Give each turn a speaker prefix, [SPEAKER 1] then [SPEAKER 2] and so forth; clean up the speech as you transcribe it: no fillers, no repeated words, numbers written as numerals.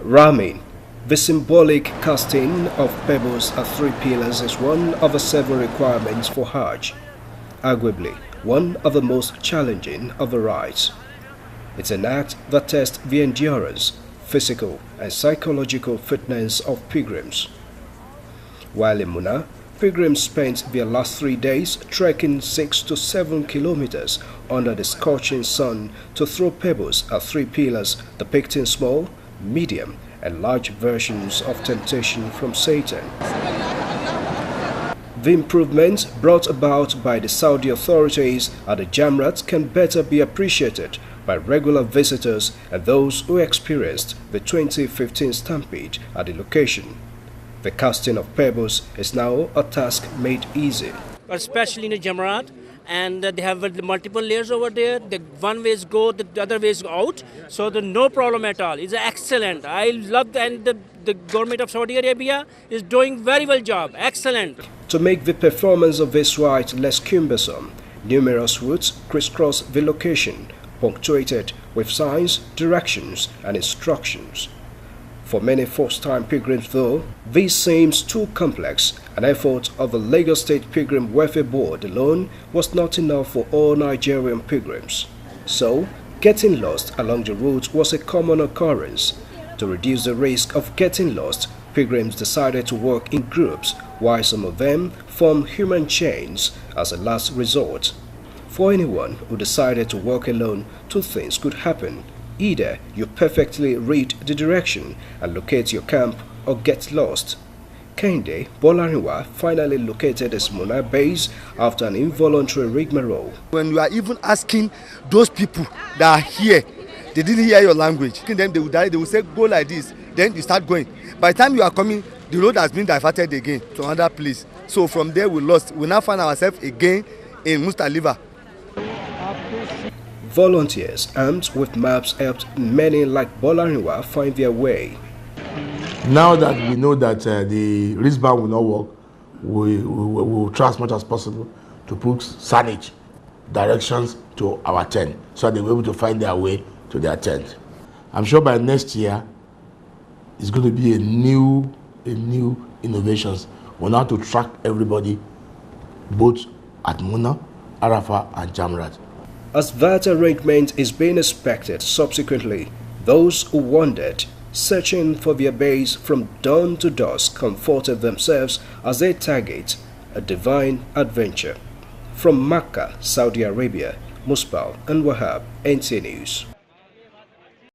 [SPEAKER 1] Ramming. The symbolic casting of pebbles at three pillars is one of the several requirements for Hajj, arguably one of the most challenging of the rites. It's an act that tests the endurance, physical and psychological fitness of pilgrims. While in Minna, pilgrims spent their last 3 days trekking 6 to 7 kilometers under the scorching sun to throw pebbles at three pillars depicting small, medium, and large versions of temptation from Satan. The improvements brought about by the Saudi authorities at the Jamrat can better be appreciated by regular visitors and those who experienced the 2015 stampede at the location. The casting of pebbles is now a task made easy.
[SPEAKER 2] Especially in the Jamrat, and they have multiple layers over there. The one ways go, the other ways go out. So there's no problem at all. It's excellent. I love and the government of Saudi Arabia is doing very well job. Excellent.
[SPEAKER 1] To make the performance of this rite less cumbersome, numerous routes crisscross the location, punctuated with signs, directions, and instructions. For many first-time pilgrims, though, this seems too complex. An effort of the Lagos State Pilgrim Welfare Board alone was not enough for all Nigerian pilgrims. So, getting lost along the route was a common occurrence. To reduce the risk of getting lost, pilgrims decided to work in groups, while some of them formed human chains as a last resort. For anyone who decided to walk alone, two things could happen. Either you perfectly read the direction and locate your camp, or get lost. Kende Bolarinwa finally located his Minna base after an involuntary rigmarole.
[SPEAKER 3] When you are even asking those people that are here, they didn't hear your language. Then they will say, go like this. Then you start going. By the time you are coming, the road has been diverted again to another place. So from there we lost. We now find ourselves again in Mustaliva.
[SPEAKER 1] Volunteers armed with maps helped many like Bolarinwa find their way.
[SPEAKER 4] Now that we know that the wristband will not work, we will try as much as possible to put signage, directions to our tent, so that they will be able to find their way to their tent. I'm sure by next year, it's going to be a new innovations. We'll now to track everybody, both at Minna, Arafah, and Jamrat.
[SPEAKER 1] As that arrangement is being expected subsequently, those who wandered, searching for their base from dawn to dusk, comforted themselves as they target a divine adventure. From Makkah, Saudi Arabia, Musbau Dan-Wahab, NT News.